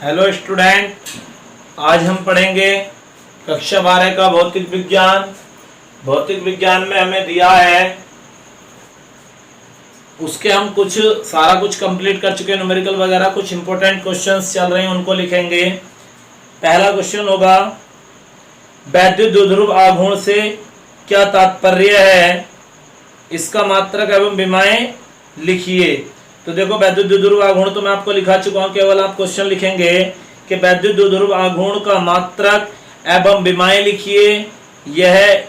Hello student, आज हम पढ़ेंगे कक्षा 12 का भौतिक विज्ञान। भौतिक विज्ञान में हमें दिया है, उसके हम सारा कुछ कंप्लीट कर चुके हैं। न्यूमेरिकल वगैरह कुछ इंपॉर्टेंट क्वेश्चंस चल रहे हैं, उनको लिखेंगे। पहला क्वेश्चन होगा, वैद्युत द्विध्रुव आघूर्ण से क्या तात्पर्य है, इसका मात्रक एवं विमाएं लिखिए। तो देखो, वैद्युत द्विध्रुव आघूर्ण तो मैं आपको लिखा चुका हूं, केवल आप क्वेश्चन लिखेंगे कि वैद्युत द्विध्रुव आघूर्ण का मात्रक एवं विमाएं लिखिए, यह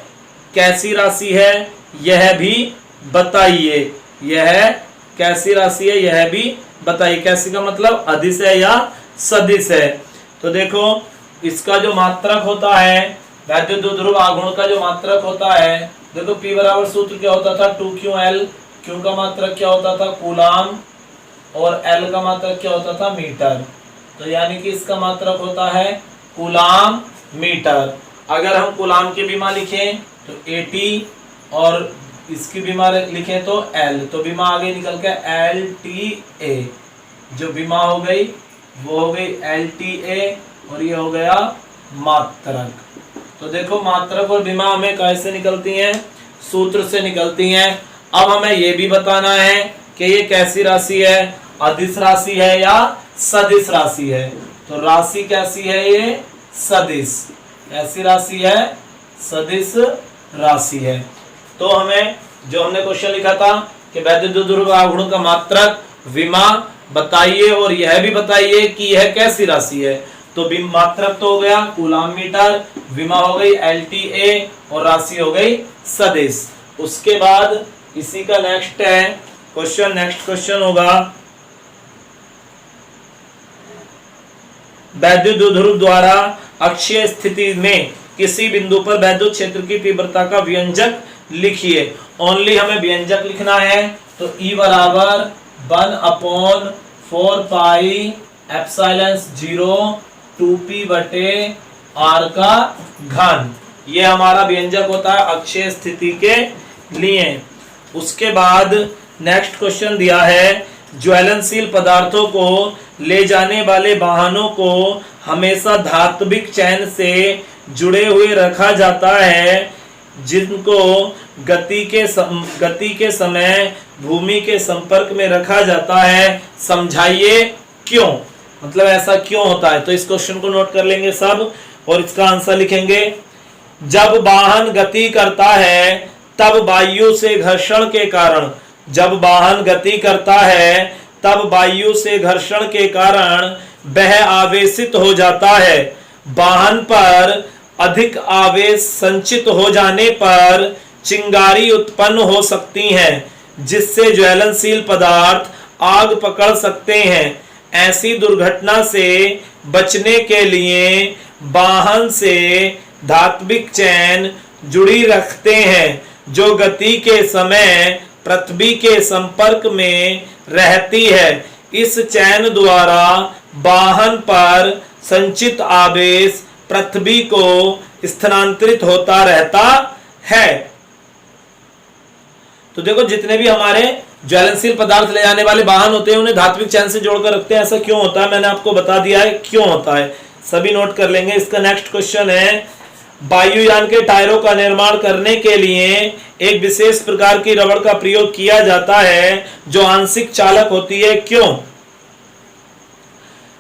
कैसी राशि है यह भी बताइए। यह कैसी राशि है यह भी बताइए। कैसी का मतलब अदिश है या सदिश है। तो देखो, इसका जो मात्रक होता है, वैद्युत द्विध्रुव आघूर्ण का जो मात्रक होता है, देखो P बराबर सूत्र क्या होता था, 2QL। Q का मात्रक क्या होता था, कूलाम, और L का मात्रक क्या होता था, मीटर। तो यानी कि इसका मात्रक होता है कूलाम मीटर। अगर हम कूलाम की विमा लिखें तो AT और इसकी विमा लिखें तो L, तो विमा आगे निकल के LTA। जो विमा हो गई वो हो गई LTA और ये हो गया मात्रक। तो देखो, मात्रक और विमा हमें कैसे निकलती हैं, सूत्र से निकलती हैं। अब हमें यह भी बताना है कि ये कैसी राशि है, अदिश राशि है या सदिश राशि है। तो राशि कैसी है, ये सदिश। कैसी राशि है, सदिश राशि है। तो हमें जो हमने क्वेश्चन लिखा था कि वैद्युत द्विध्रुव आघूर्ण का मात्रक विमा बताइए और यह भी बताइए कि यह कैसी राशि है। तो मात्रक तो हो गया कूलाम मीटर, विमा हो गई LTA और राशि हो गई सदिश। उसके बाद इसी का नेक्स्ट क्वेश्चन होगा, वैद्युत द्विध्रुव द्वारा अक्षीय स्थिति में किसी बिंदु पर वैद्युत क्षेत्र की तीव्रता का व्यंजक लिखिए। ओनली हमें व्यंजक लिखना है। तो E बराबर 1/4 पाई एप्सिलॉन 0 2p बटे r का घन, ये हमारा व्यंजक होता है अक्षीय स्थिति के लिए। उसके बाद नेक्स्ट क्वेश्चन दिया है, ज्वलनशील पदार्थों को ले जाने वाले वाहनों को हमेशा धात्विक चैन से जुड़े हुए रखा जाता है, जिनको गति के समय भूमि के संपर्क में रखा जाता है, समझाइए क्यों। मतलब ऐसा क्यों होता है। तो इस क्वेश्चन को नोट कर लेंगे सब और इसका आंसर लिखेंगे। जब वाहन गति करता है तब वायु से घर्षण के कारण, जब वाहन गति करता है तब वायु से घर्षण के कारण वह आवेशित हो जाता है। वाहन पर अधिक आवेश संचित हो जाने पर चिंगारी उत्पन्न हो सकती है, जिससे ज्वलनशील पदार्थ आग पकड़ सकते हैं। ऐसी दुर्घटना से बचने के लिए वाहन से धात्विक चैन जुड़ी रखते हैं, जो गति के समय पृथ्वी के संपर्क में रहती है। इस चैन द्वारा वाहन पर संचित आवेश पृथ्वी को स्थानांतरित होता रहता है। तो देखो, जितने भी हमारे ज्वलनशील पदार्थ ले जाने वाले वाहन होते हैं उन्हें धात्विक चैन से जोड़कर रखते हैं। ऐसा क्यों होता है, मैंने आपको बता दिया है क्यों होता है, सभी नोट कर लेंगे। इसका नेक्स्ट क्वेश्चन है, वायुयान के टायरों का निर्माण करने के लिए एक विशेष प्रकार की रबड़ का प्रयोग किया जाता है जो आंशिक चालक होती है, क्यों।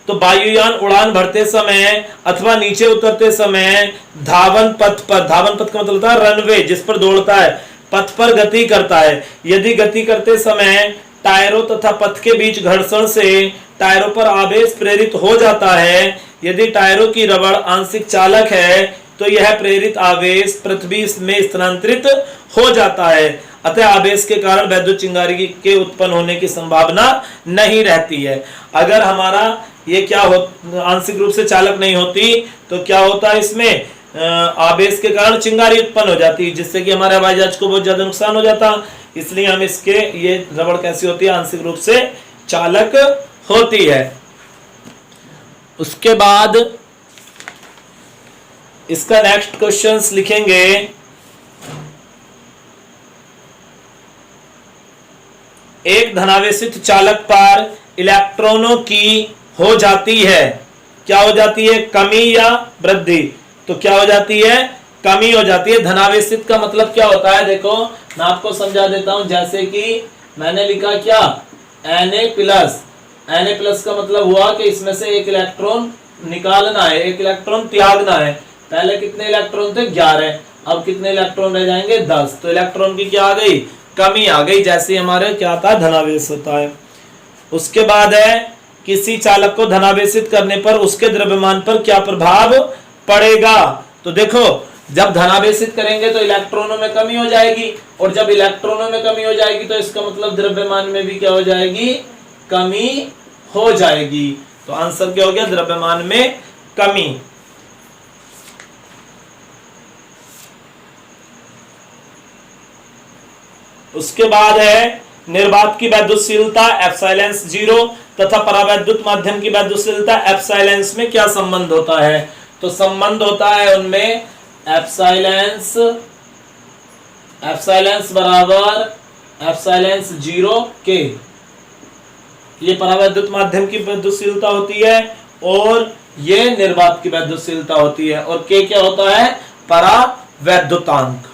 तो वायुयान उड़ान भरते समय अथवा नीचे उतरते समय धावन पथ का मतलब होता है रनवे, जिस पर दौड़ता है, पथ पर गति करता है। यदि गति करते समय टायरों तथा पथ के बीच घर्षण से टायरों पर आवेश प्रेरित हो जाता है, यदि टायरों की रबड़ आंशिक चालक है तो यह प्रेरित आवेश पृथ्वी में स्थानांतरित हो जाता है। अतः आवेश के कारण वैद्युत चिंगारी के उत्पन्न होने की संभावना नहीं रहती है। अगर हमारा ये क्या हो, आंशिक रूप से चालक नहीं होती तो क्या होता है, इसमें आवेश के कारण चिंगारी उत्पन्न हो जाती है, जिससे कि हमारे हवाई जहाज को बहुत ज्यादा नुकसान हो जाता। इसलिए हम इसके, ये रबड़ कैसी होती है, आंशिक रूप से चालक होती है। उसके बाद इसका नेक्स्ट क्वेश्चंस लिखेंगे, एक धनावेशित चालक पर इलेक्ट्रॉनों की हो जाती है क्या हो जाती है, कमी या वृद्धि। तो क्या हो जाती है, कमी हो जाती है। धनावेशित का मतलब क्या होता है, देखो मैं आपको समझा देता हूं। जैसे कि मैंने लिखा क्या, Na+ का मतलब हुआ कि इसमें से एक इलेक्ट्रॉन निकालना है, एक इलेक्ट्रॉन त्यागना है। पहले कितने इलेक्ट्रॉन थे, 11, अब कितने इलेक्ट्रॉन रह जाएंगे, 10। तो इलेक्ट्रॉन की क्या आ गई, कमी आ गई, जैसे हमारे क्या आता है, धनावेश होता है। उसके बाद है, किसी चालक को धनावेशित करने पर उसके द्रव्यमान पर क्या प्रभाव पड़ेगा। तो देखो जब धनावेशित करेंगे तो इलेक्ट्रॉनों में कमी हो जाएगी, और जब इलेक्ट्रॉनों में कमी हो जाएगी तो इसका मतलब द्रव्यमान में भी क्या हो जाएगी, कमी हो जाएगी। तो आंसर क्या हो गया, द्रव्यमान में कमी। उसके बाद है, निर्वात की वैद्युतशीलता एप्सिलॉन 0 तथा परावैद्युत माध्यम की वैद्युतशीलता एप्सिलॉन में क्या संबंध होता है। तो संबंध होता है उनमें एप्सिलॉन बराबर एप्सिलॉन 0 के, ये परावैद्युत माध्यम की वैद्युतशीलता होती है और ये निर्वात की वैद्युतशीलता होती है, और के क्या होता है, परावैद्युतांक।